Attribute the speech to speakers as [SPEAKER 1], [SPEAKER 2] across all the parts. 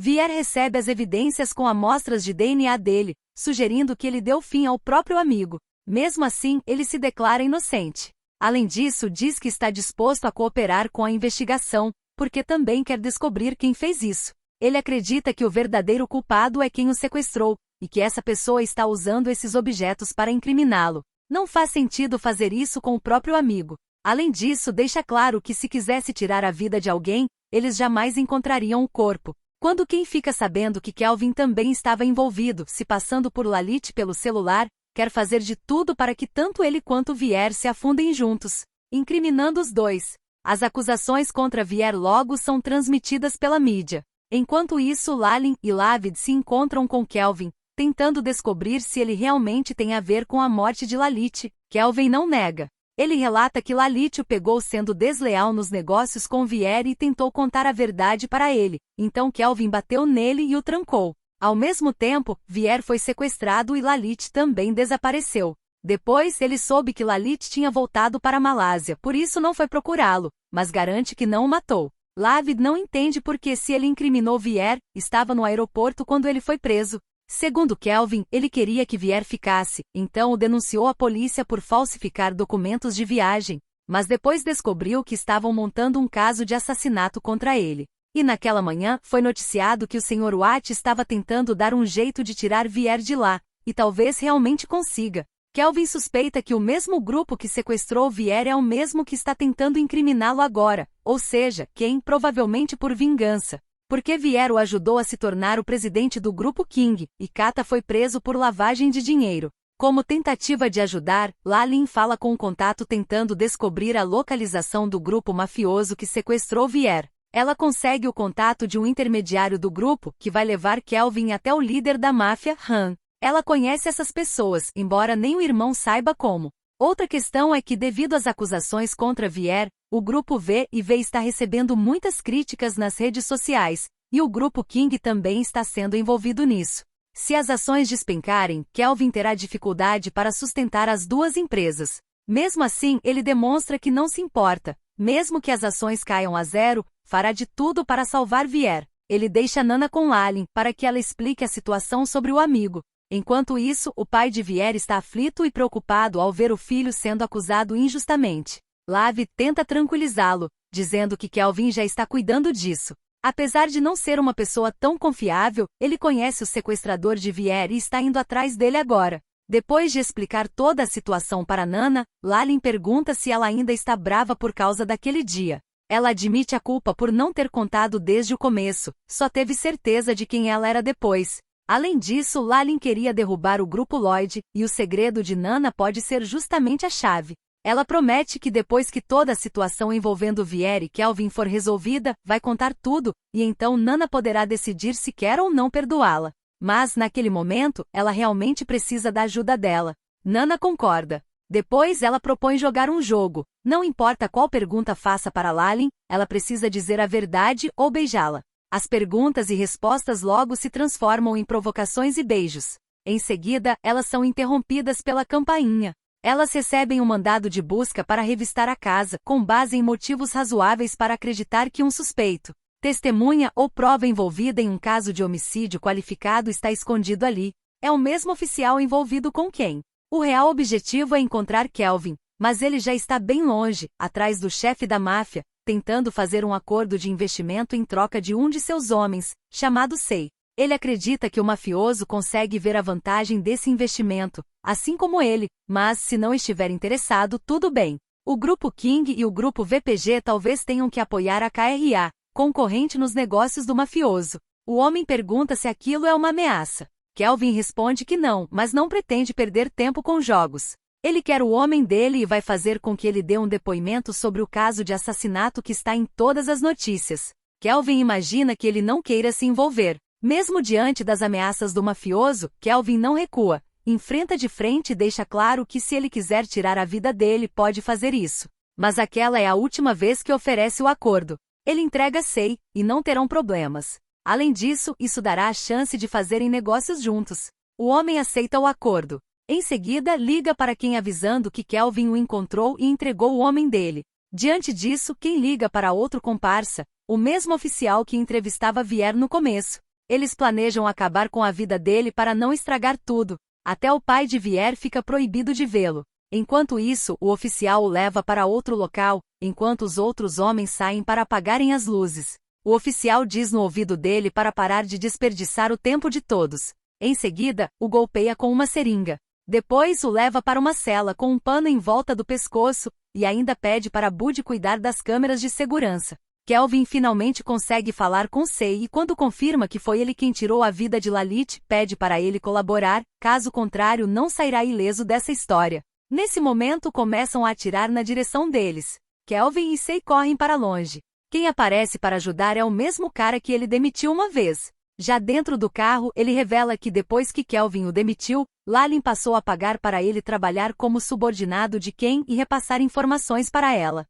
[SPEAKER 1] Vier recebe as evidências com amostras de DNA dele, sugerindo que ele deu fim ao próprio amigo. Mesmo assim, ele se declara inocente. Além disso, diz que está disposto a cooperar com a investigação, porque também quer descobrir quem fez isso. Ele acredita que o verdadeiro culpado é quem o sequestrou, e que essa pessoa está usando esses objetos para incriminá-lo. Não faz sentido fazer isso com o próprio amigo. Além disso, deixa claro que se quisesse tirar a vida de alguém, eles jamais encontrariam o corpo. Quando quem fica sabendo que Kelvin também estava envolvido, se passando por Lalit pelo celular, quer fazer de tudo para que tanto ele quanto Vier se afundem juntos, incriminando os dois. As acusações contra Vier logo são transmitidas pela mídia. Enquanto isso, Lalin e Lavid se encontram com Kelvin, tentando descobrir se ele realmente tem a ver com a morte de Lalit. Kelvin não nega. Ele relata que Lalit o pegou sendo desleal nos negócios com Vier e tentou contar a verdade para ele, então Kelvin bateu nele e o trancou. Ao mesmo tempo, Vier foi sequestrado e Lalit também desapareceu. Depois, ele soube que Lalit tinha voltado para a Malásia, por isso não foi procurá-lo, mas garante que não o matou. Lavid não entende porque se ele incriminou Vier, estava no aeroporto quando ele foi preso. Segundo Kelvin, ele queria que Vier ficasse, então o denunciou à polícia por falsificar documentos de viagem, mas depois descobriu que estavam montando um caso de assassinato contra ele. E naquela manhã, foi noticiado que o Sr. Watt estava tentando dar um jeito de tirar Vier de lá, e talvez realmente consiga. Kelvin suspeita que o mesmo grupo que sequestrou Vier é o mesmo que está tentando incriminá-lo agora, ou seja, quem, provavelmente por vingança. Porque Vier o ajudou a se tornar o presidente do Grupo King, e Kata foi preso por lavagem de dinheiro. Como tentativa de ajudar, Lalin fala com um contato tentando descobrir a localização do grupo mafioso que sequestrou Vier. Ela consegue o contato de um intermediário do grupo, que vai levar Kelvin até o líder da máfia, Han. Ela conhece essas pessoas, embora nem o irmão saiba como. Outra questão é que, devido às acusações contra Vier, o grupo V&V está recebendo muitas críticas nas redes sociais, e o grupo King também está sendo envolvido nisso. Se as ações despencarem, Kelvin terá dificuldade para sustentar as duas empresas. Mesmo assim, ele demonstra que não se importa. Mesmo que as ações caiam a zero, fará de tudo para salvar Vier. Ele deixa Nana com Lalin para que ela explique a situação sobre o amigo. Enquanto isso, o pai de Vier está aflito e preocupado ao ver o filho sendo acusado injustamente. Lavi tenta tranquilizá-lo, dizendo que Kelvin já está cuidando disso. Apesar de não ser uma pessoa tão confiável, ele conhece o sequestrador de Vier e está indo atrás dele agora. Depois de explicar toda a situação para Nana, Lalin pergunta se ela ainda está brava por causa daquele dia. Ela admite a culpa por não ter contado desde o começo, só teve certeza de quem ela era depois. Além disso, Lalin queria derrubar o grupo Lloyd, e o segredo de Nana pode ser justamente a chave. Ela promete que depois que toda a situação envolvendo Vier e Kelvin for resolvida, vai contar tudo, e então Nana poderá decidir se quer ou não perdoá-la. Mas, naquele momento, ela realmente precisa da ajuda dela. Nana concorda. Depois ela propõe jogar um jogo. Não importa qual pergunta faça para Lalin, ela precisa dizer a verdade ou beijá-la. As perguntas e respostas logo se transformam em provocações e beijos. Em seguida, elas são interrompidas pela campainha. Elas recebem um mandado de busca para revistar a casa, com base em motivos razoáveis para acreditar que um suspeito, testemunha ou prova envolvida em um caso de homicídio qualificado está escondido ali. É o mesmo oficial envolvido com quem? O real objetivo é encontrar Kelvin, mas ele já está bem longe, atrás do chefe da máfia, tentando fazer um acordo de investimento em troca de um de seus homens, chamado Sei. Ele acredita que o mafioso consegue ver a vantagem desse investimento, assim como ele, mas se não estiver interessado, tudo bem. O grupo King e o grupo VPG talvez tenham que apoiar a KRA, concorrente nos negócios do mafioso. O homem pergunta se aquilo é uma ameaça. Kelvin responde que não, mas não pretende perder tempo com jogos. Ele quer o homem dele e vai fazer com que ele dê um depoimento sobre o caso de assassinato que está em todas as notícias. Kelvin imagina que ele não queira se envolver. Mesmo diante das ameaças do mafioso, Kelvin não recua, enfrenta de frente e deixa claro que se ele quiser tirar a vida dele pode fazer isso. Mas aquela é a última vez que oferece o acordo. Ele entrega Sei, e não terão problemas. Além disso, isso dará a chance de fazerem negócios juntos. O homem aceita o acordo. Em seguida, liga para quem avisando que Kelvin o encontrou e entregou o homem dele. Diante disso, quem liga para outro comparsa, o mesmo oficial que entrevistava Vier no começo. Eles planejam acabar com a vida dele para não estragar tudo. Até o pai de Vier fica proibido de vê-lo. Enquanto isso, o oficial o leva para outro local, enquanto os outros homens saem para apagarem as luzes. O oficial diz no ouvido dele para parar de desperdiçar o tempo de todos. Em seguida, o golpeia com uma seringa. Depois o leva para uma cela com um pano em volta do pescoço, e ainda pede para Bud cuidar das câmeras de segurança. Kelvin finalmente consegue falar com Sei e quando confirma que foi ele quem tirou a vida de Lalit, pede para ele colaborar, caso contrário não sairá ileso dessa história. Nesse momento começam a atirar na direção deles. Kelvin e Sei correm para longe. Quem aparece para ajudar é o mesmo cara que ele demitiu uma vez. Já dentro do carro, ele revela que depois que Kelvin o demitiu, Lalin passou a pagar para ele trabalhar como subordinado de Ken e repassar informações para ela.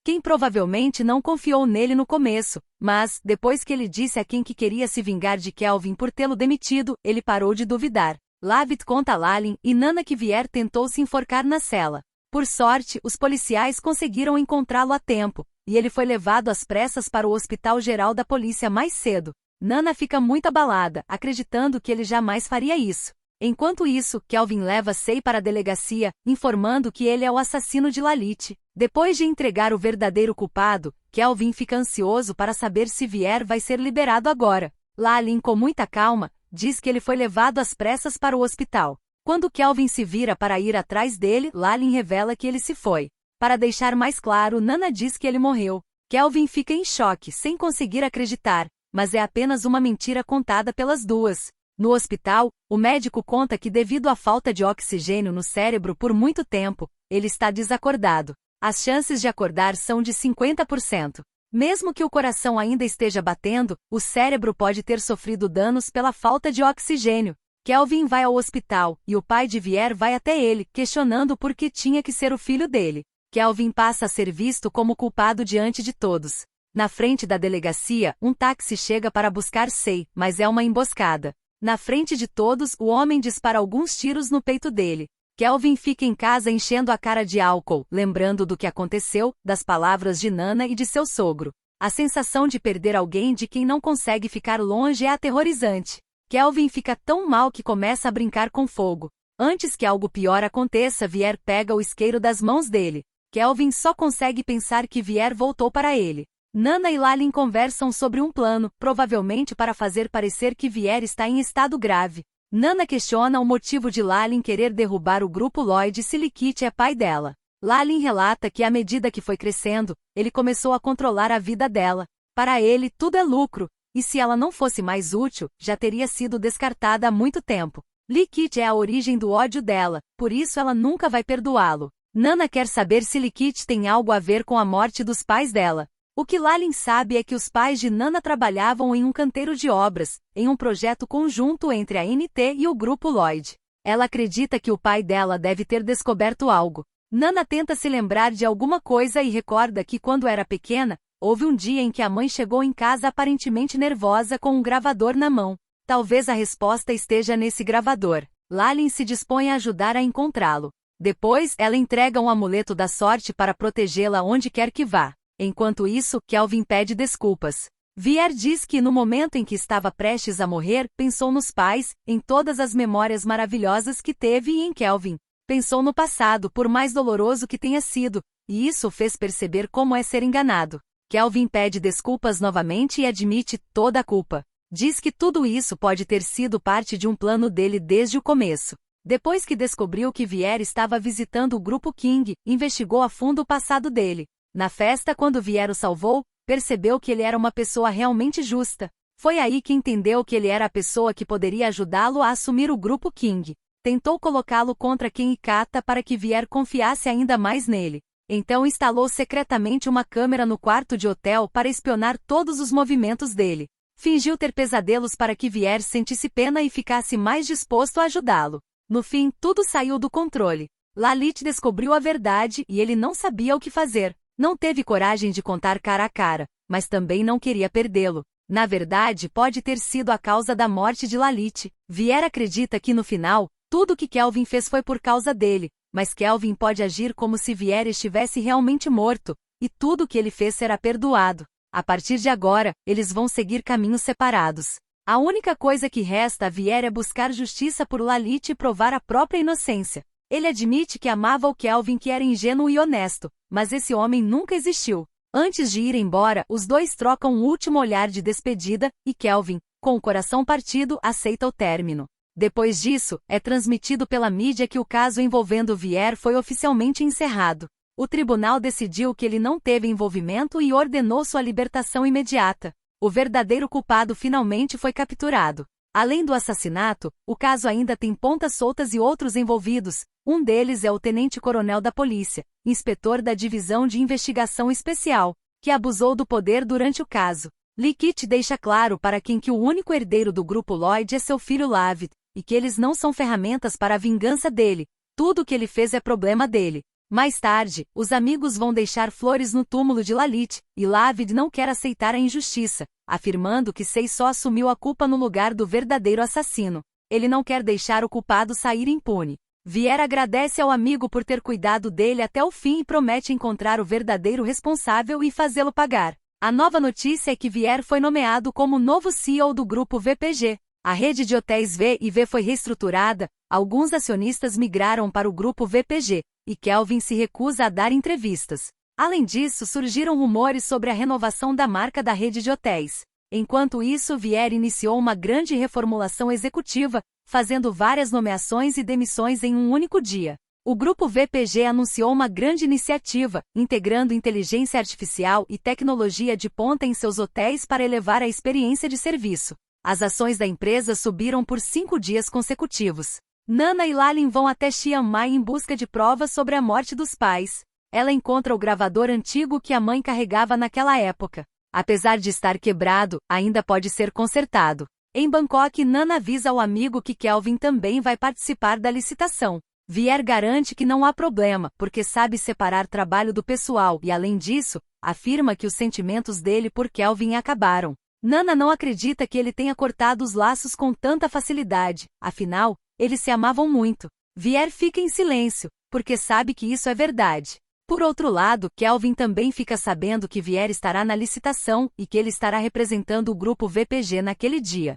[SPEAKER 1] Ken provavelmente não confiou nele no começo, mas, depois que ele disse a Ken que queria se vingar de Kelvin por tê-lo demitido, ele parou de duvidar. Lavit conta a Lalin e Nana que Vier tentou se enforcar na cela. Por sorte, os policiais conseguiram encontrá-lo a tempo, e ele foi levado às pressas para o Hospital Geral da Polícia mais cedo. Nana fica muito abalada, acreditando que ele jamais faria isso. Enquanto isso, Kelvin leva Sei para a delegacia, informando que ele é o assassino de Lalit. Depois de entregar o verdadeiro culpado, Kelvin fica ansioso para saber se Vier vai ser liberado agora. Lalin, com muita calma, diz que ele foi levado às pressas para o hospital. Quando Kelvin se vira para ir atrás dele, Lalin revela que ele se foi. Para deixar mais claro, Nana diz que ele morreu. Kelvin fica em choque, sem conseguir acreditar, mas é apenas uma mentira contada pelas duas. No hospital, o médico conta que devido à falta de oxigênio no cérebro por muito tempo, ele está desacordado. As chances de acordar são de 50%. Mesmo que o coração ainda esteja batendo, o cérebro pode ter sofrido danos pela falta de oxigênio. Kelvin vai ao hospital, e o pai de Vier vai até ele, questionando por que tinha que ser o filho dele. Kelvin passa a ser visto como culpado diante de todos. Na frente da delegacia, um táxi chega para buscar Sei, mas é uma emboscada. Na frente de todos, o homem dispara alguns tiros no peito dele. Kelvin fica em casa enchendo a cara de álcool, lembrando do que aconteceu, das palavras de Nana e de seu sogro. A sensação de perder alguém de quem não consegue ficar longe é aterrorizante. Kelvin fica tão mal que começa a brincar com fogo. Antes que algo pior aconteça, Vier pega o isqueiro das mãos dele. Kelvin só consegue pensar que Vier voltou para ele. Nana e Lalin conversam sobre um plano, provavelmente para fazer parecer que Vier está em estado grave. Nana questiona o motivo de Lalin querer derrubar o grupo Lloyd se Likit é pai dela. Lalin relata que à medida que foi crescendo, ele começou a controlar a vida dela. Para ele, tudo é lucro, e se ela não fosse mais útil, já teria sido descartada há muito tempo. Likit é a origem do ódio dela, por isso ela nunca vai perdoá-lo. Nana quer saber se Likit tem algo a ver com a morte dos pais dela. O que Lalin sabe é que os pais de Nana trabalhavam em um canteiro de obras, em um projeto conjunto entre a NT e o grupo Lloyd. Ela acredita que o pai dela deve ter descoberto algo. Nana tenta se lembrar de alguma coisa e recorda que quando era pequena, houve um dia em que a mãe chegou em casa aparentemente nervosa com um gravador na mão. Talvez a resposta esteja nesse gravador. Lalin se dispõe a ajudar a encontrá-lo. Depois, ela entrega um amuleto da sorte para protegê-la onde quer que vá. Enquanto isso, Kelvin pede desculpas. Vier diz que no momento em que estava prestes a morrer, pensou nos pais, em todas as memórias maravilhosas que teve e em Kelvin. Pensou no passado, por mais doloroso que tenha sido, e isso o fez perceber como é ser enganado. Kelvin pede desculpas novamente e admite toda a culpa. Diz que tudo isso pode ter sido parte de um plano dele desde o começo. Depois que descobriu que Vier estava visitando o grupo King, investigou a fundo o passado dele. Na festa, quando Vier o salvou, percebeu que ele era uma pessoa realmente justa. Foi aí que entendeu que ele era a pessoa que poderia ajudá-lo a assumir o grupo King. Tentou colocá-lo contra Ken e Kata para que Vier confiasse ainda mais nele. Então instalou secretamente uma câmera no quarto de hotel para espionar todos os movimentos dele. Fingiu ter pesadelos para que Vier sentisse pena e ficasse mais disposto a ajudá-lo. No fim, tudo saiu do controle. Lalit descobriu a verdade e ele não sabia o que fazer. Não teve coragem de contar cara a cara, mas também não queria perdê-lo. Na verdade, pode ter sido a causa da morte de Lalit. Vier acredita que no final, tudo que Kelvin fez foi por causa dele, mas Kelvin pode agir como se Vier estivesse realmente morto, e tudo que ele fez será perdoado. A partir de agora, eles vão seguir caminhos separados. A única coisa que resta a Vier é buscar justiça por Lalit e provar a própria inocência. Ele admite que amava o Kelvin, que era ingênuo e honesto, mas esse homem nunca existiu. Antes de ir embora, os dois trocam um último olhar de despedida, e Kelvin, com o coração partido, aceita o término. Depois disso, é transmitido pela mídia que o caso envolvendo Vier foi oficialmente encerrado. O tribunal decidiu que ele não teve envolvimento e ordenou sua libertação imediata. O verdadeiro culpado finalmente foi capturado. Além do assassinato, o caso ainda tem pontas soltas e outros envolvidos. Um deles é o tenente-coronel da polícia, inspetor da Divisão de Investigação Especial, que abusou do poder durante o caso. Lickett deixa claro para quem que o único herdeiro do grupo Lloyd é seu filho Lavid, e que eles não são ferramentas para a vingança dele. Tudo o que ele fez é problema dele. Mais tarde, os amigos vão deixar flores no túmulo de Lalit, e Lavid não quer aceitar a injustiça, afirmando que Sei só assumiu a culpa no lugar do verdadeiro assassino. Ele não quer deixar o culpado sair impune. Vier agradece ao amigo por ter cuidado dele até o fim e promete encontrar o verdadeiro responsável e fazê-lo pagar. A nova notícia é que Vier foi nomeado como novo CEO do grupo VPG. A rede de hotéis V&V foi reestruturada, alguns acionistas migraram para o grupo VPG, e Kelvin se recusa a dar entrevistas. Além disso, surgiram rumores sobre a renovação da marca da rede de hotéis. Enquanto isso, Vier iniciou uma grande reformulação executiva, fazendo várias nomeações e demissões em um único dia. O grupo VPG anunciou uma grande iniciativa, integrando inteligência artificial e tecnologia de ponta em seus hotéis para elevar a experiência de serviço. As ações da empresa subiram por 5 dias consecutivos. Nana e Lalin vão até Chiang Mai em busca de provas sobre a morte dos pais. Ela encontra o gravador antigo que a mãe carregava naquela época. Apesar de estar quebrado, ainda pode ser consertado. Em Bangkok, Nana avisa ao amigo que Kelvin também vai participar da licitação. Vier garante que não há problema, porque sabe separar trabalho do pessoal e, além disso, afirma que os sentimentos dele por Kelvin acabaram. Nana não acredita que ele tenha cortado os laços com tanta facilidade, afinal, eles se amavam muito. Vier fica em silêncio, porque sabe que isso é verdade. Por outro lado, Kelvin também fica sabendo que Vier estará na licitação e que ele estará representando o grupo VPG naquele dia.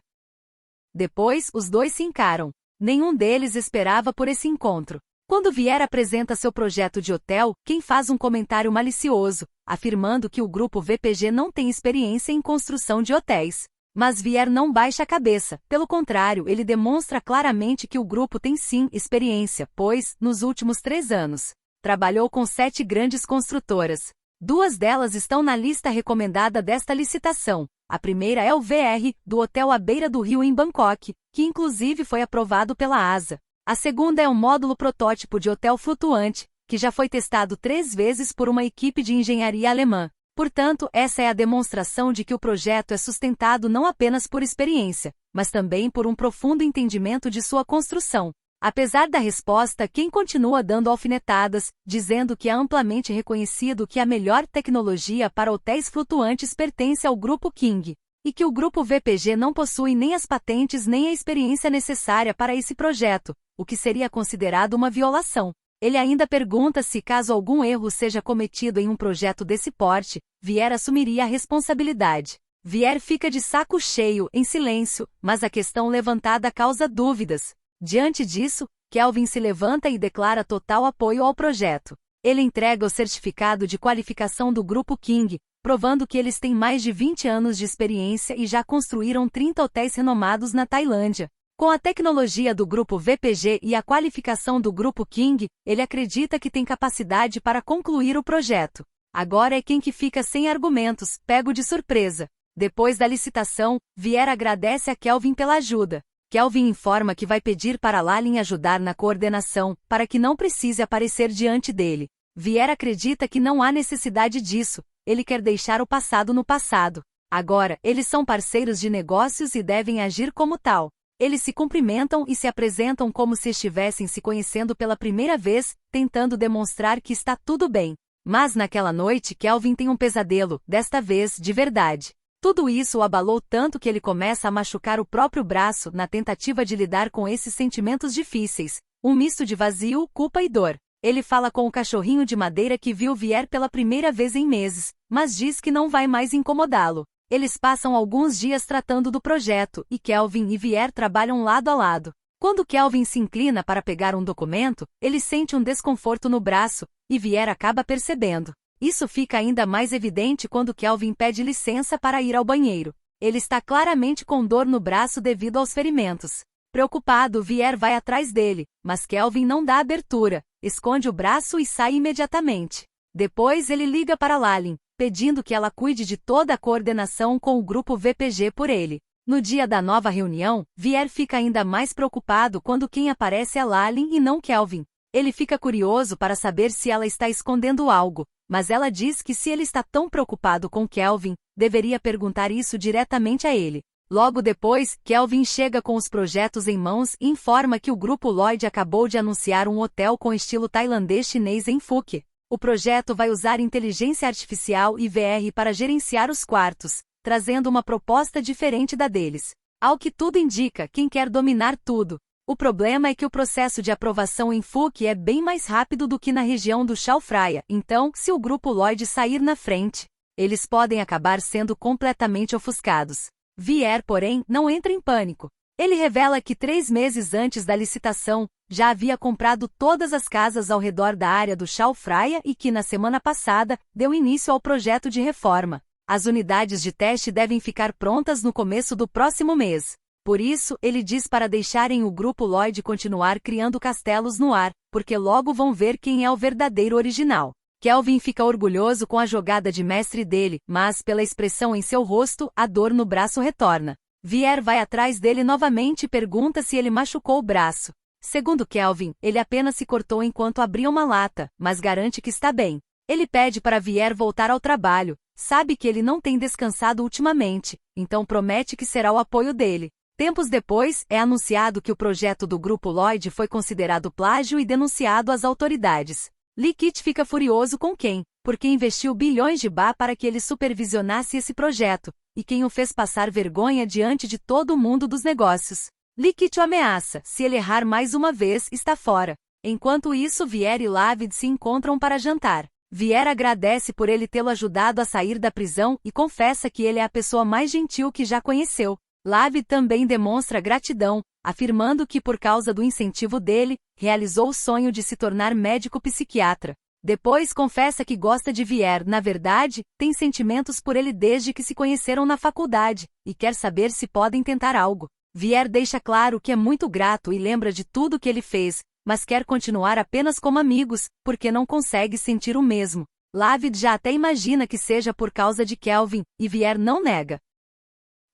[SPEAKER 1] Depois, os dois se encaram. Nenhum deles esperava por esse encontro. Quando Vier apresenta seu projeto de hotel, quem faz um comentário malicioso, afirmando que o grupo VPG não tem experiência em construção de hotéis. Mas Vier não baixa a cabeça, pelo contrário, ele demonstra claramente que o grupo tem sim experiência, pois, nos últimos 3 anos, trabalhou com 7 grandes construtoras. 2 delas estão na lista recomendada desta licitação. A primeira é o VR, do hotel à beira do rio em Bangkok, que inclusive foi aprovado pela ASA. A segunda é um módulo protótipo de hotel flutuante, que já foi testado 3 vezes por uma equipe de engenharia alemã. Portanto, essa é a demonstração de que o projeto é sustentado não apenas por experiência, mas também por um profundo entendimento de sua construção. Apesar da resposta, quem continua dando alfinetadas, dizendo que é amplamente reconhecido que a melhor tecnologia para hotéis flutuantes pertence ao Grupo King, e que o Grupo VPG não possui nem as patentes nem a experiência necessária para esse projeto, o que seria considerado uma violação. Ele ainda pergunta se caso algum erro seja cometido em um projeto desse porte, Vier assumiria a responsabilidade. Vier fica de saco cheio, em silêncio, mas a questão levantada causa dúvidas. Diante disso, Kelvin se levanta e declara total apoio ao projeto. Ele entrega o certificado de qualificação do Grupo King, provando que eles têm mais de 20 anos de experiência e já construíram 30 hotéis renomados na Tailândia. Com a tecnologia do Grupo VPG e a qualificação do Grupo King, ele acredita que tem capacidade para concluir o projeto. Agora é quem que fica sem argumentos, pego de surpresa. Depois da licitação, Vier agradece a Kelvin pela ajuda. Kelvin informa que vai pedir para Lalin ajudar na coordenação, para que não precise aparecer diante dele. Vier acredita que não há necessidade disso, ele quer deixar o passado no passado. Agora, eles são parceiros de negócios e devem agir como tal. Eles se cumprimentam e se apresentam como se estivessem se conhecendo pela primeira vez, tentando demonstrar que está tudo bem. Mas naquela noite Kelvin tem um pesadelo, desta vez de verdade. Tudo isso o abalou tanto que ele começa a machucar o próprio braço na tentativa de lidar com esses sentimentos difíceis, um misto de vazio, culpa e dor. Ele fala com o cachorrinho de madeira que viu Vier pela primeira vez em meses, mas diz que não vai mais incomodá-lo. Eles passam alguns dias tratando do projeto, e Kelvin e Vier trabalham lado a lado. Quando Kelvin se inclina para pegar um documento, ele sente um desconforto no braço, e Vier acaba percebendo. Isso fica ainda mais evidente quando Kelvin pede licença para ir ao banheiro. Ele está claramente com dor no braço devido aos ferimentos. Preocupado, Vier vai atrás dele, mas Kelvin não dá abertura, esconde o braço e sai imediatamente. Depois ele liga para Lalin, pedindo que ela cuide de toda a coordenação com o grupo VPG por ele. No dia da nova reunião, Vier fica ainda mais preocupado quando quem aparece é Lalin e não Kelvin. Ele fica curioso para saber se ela está escondendo algo, mas ela diz que se ele está tão preocupado com Kelvin, deveria perguntar isso diretamente a ele. Logo depois, Kelvin chega com os projetos em mãos e informa que o grupo Lloyd acabou de anunciar um hotel com estilo tailandês-chinês em Phuket. O projeto vai usar inteligência artificial e VR para gerenciar os quartos, trazendo uma proposta diferente da deles. Ao que tudo indica, quem quer dominar tudo. O problema é que o processo de aprovação em Phuket é bem mais rápido do que na região do Chao Phraya, então, se o grupo Lloyd sair na frente, eles podem acabar sendo completamente ofuscados. Vier, porém, não entra em pânico. Ele revela que 3 meses antes da licitação, já havia comprado todas as casas ao redor da área do Chao Phraya e que na semana passada, deu início ao projeto de reforma. As unidades de teste devem ficar prontas no começo do próximo mês. Por isso, ele diz para deixarem o grupo Lloyd continuar criando castelos no ar, porque logo vão ver quem é o verdadeiro original. Kelvin fica orgulhoso com a jogada de mestre dele, mas pela expressão em seu rosto, a dor no braço retorna. Vier vai atrás dele novamente e pergunta se ele machucou o braço. Segundo Kelvin, ele apenas se cortou enquanto abria uma lata, mas garante que está bem. Ele pede para Vier voltar ao trabalho, sabe que ele não tem descansado ultimamente, então promete que será o apoio dele. Tempos depois, é anunciado que o projeto do grupo Lloyd foi considerado plágio e denunciado às autoridades. Lee Kit fica furioso com Ken, porque investiu bilhões de baht para que ele supervisionasse esse projeto, e quem o fez passar vergonha diante de todo o mundo dos negócios. Lee Kit o ameaça, se ele errar mais uma vez, está fora. Enquanto isso, Vier e Lavid se encontram para jantar. Vier agradece por ele tê-lo ajudado a sair da prisão e confessa que ele é a pessoa mais gentil que já conheceu. Lavid também demonstra gratidão, afirmando que por causa do incentivo dele, realizou o sonho de se tornar médico psiquiatra. Depois confessa que gosta de Vier, na verdade, tem sentimentos por ele desde que se conheceram na faculdade, e quer saber se podem tentar algo. Vier deixa claro que é muito grato e lembra de tudo que ele fez, mas quer continuar apenas como amigos, porque não consegue sentir o mesmo. Lavid já até imagina que seja por causa de Kelvin, e Vier não nega.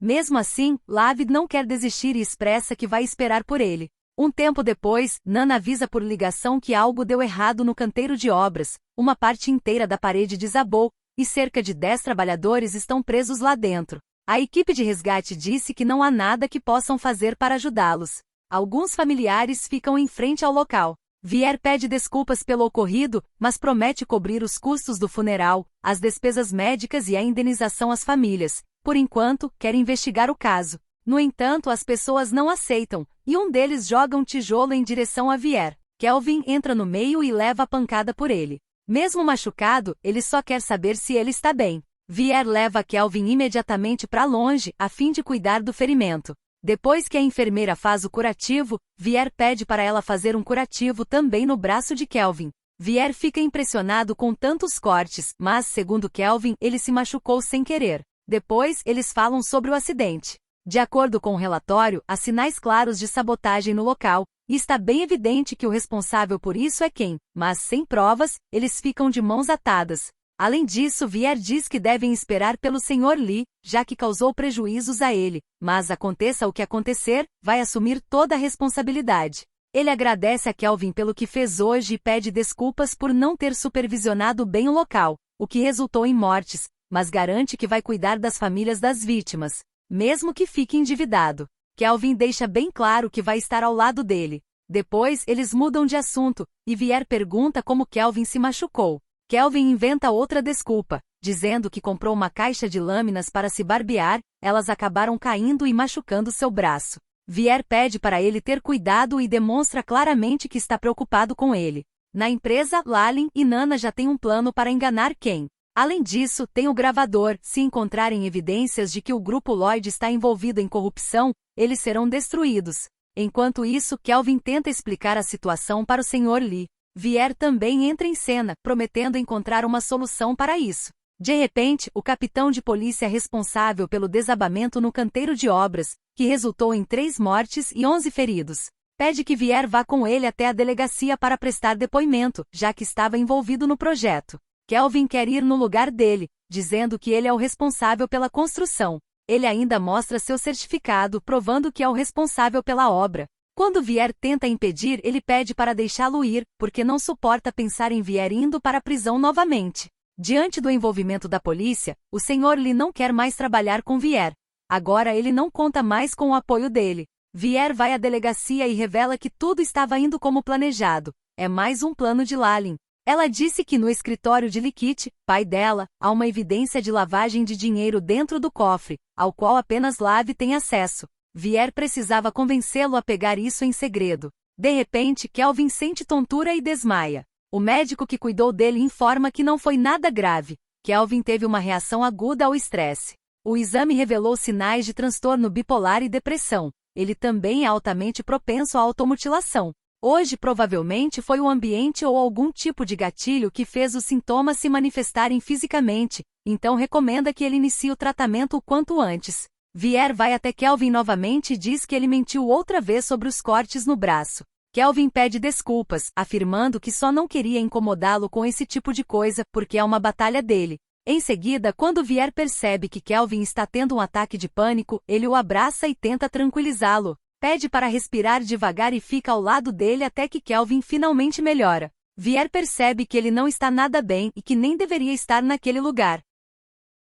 [SPEAKER 1] Mesmo assim, Lavid não quer desistir e expressa que vai esperar por ele. Um tempo depois, Nana avisa por ligação que algo deu errado no canteiro de obras, uma parte inteira da parede desabou, e cerca de 10 trabalhadores estão presos lá dentro. A equipe de resgate disse que não há nada que possam fazer para ajudá-los. Alguns familiares ficam em frente ao local. Vier pede desculpas pelo ocorrido, mas promete cobrir os custos do funeral, as despesas médicas e a indenização às famílias. Por enquanto, quer investigar o caso. No entanto, as pessoas não aceitam, e um deles joga um tijolo em direção a Vier. Kelvin entra no meio e leva a pancada por ele. Mesmo machucado, ele só quer saber se ele está bem. Vier leva Kelvin imediatamente para longe, a fim de cuidar do ferimento. Depois que a enfermeira faz o curativo, Vier pede para ela fazer um curativo também no braço de Kelvin. Vier fica impressionado com tantos cortes, mas, segundo Kelvin, ele se machucou sem querer. Depois, eles falam sobre o acidente. De acordo com o relatório, há sinais claros de sabotagem no local, e está bem evidente que o responsável por isso é Ken, mas sem provas, eles ficam de mãos atadas. Além disso, Vier diz que devem esperar pelo Sr. Lee, já que causou prejuízos a ele, mas aconteça o que acontecer, vai assumir toda a responsabilidade. Ele agradece a Kelvin pelo que fez hoje e pede desculpas por não ter supervisionado bem o local, o que resultou em mortes, mas garante que vai cuidar das famílias das vítimas, mesmo que fique endividado. Kelvin deixa bem claro que vai estar ao lado dele. Depois, eles mudam de assunto, e Vier pergunta como Kelvin se machucou. Kelvin inventa outra desculpa, dizendo que comprou uma caixa de lâminas para se barbear, elas acabaram caindo e machucando seu braço. Vier pede para ele ter cuidado e demonstra claramente que está preocupado com ele. Na empresa, Lalin e Nana já têm um plano para enganar Ken. Além disso, tem o gravador. Se encontrarem evidências de que o grupo Lloyd está envolvido em corrupção, eles serão destruídos. Enquanto isso, Kelvin tenta explicar a situação para o Sr. Lee. Vier também entra em cena, prometendo encontrar uma solução para isso. De repente, o capitão de polícia responsável pelo desabamento no canteiro de obras, que resultou em 3 mortes e 11 feridos, pede que Vier vá com ele até a delegacia para prestar depoimento, já que estava envolvido no projeto. Kelvin quer ir no lugar dele, dizendo que ele é o responsável pela construção. Ele ainda mostra seu certificado, provando que é o responsável pela obra. Quando Vier tenta impedir, ele pede para deixá-lo ir, porque não suporta pensar em Vier indo para a prisão novamente. Diante do envolvimento da polícia, o Sr. Lee não quer mais trabalhar com Vier. Agora ele não conta mais com o apoio dele. Vier vai à delegacia e revela que tudo estava indo como planejado. É mais um plano de Lalin. Ela disse que no escritório de Likit, pai dela, há uma evidência de lavagem de dinheiro dentro do cofre, ao qual apenas Lavi tem acesso. Vier precisava convencê-lo a pegar isso em segredo. De repente, Kelvin sente tontura e desmaia. O médico que cuidou dele informa que não foi nada grave. Kelvin teve uma reação aguda ao estresse. O exame revelou sinais de transtorno bipolar e depressão. Ele também é altamente propenso à automutilação. Hoje provavelmente foi o ambiente ou algum tipo de gatilho que fez os sintomas se manifestarem fisicamente, então recomenda que ele inicie o tratamento o quanto antes. Vier vai até Kelvin novamente e diz que ele mentiu outra vez sobre os cortes no braço. Kelvin pede desculpas, afirmando que só não queria incomodá-lo com esse tipo de coisa, porque é uma batalha dele. Em seguida, quando Vier percebe que Kelvin está tendo um ataque de pânico, ele o abraça e tenta tranquilizá-lo. Pede para respirar devagar e fica ao lado dele até que Kelvin finalmente melhora. Vier percebe que ele não está nada bem e que nem deveria estar naquele lugar.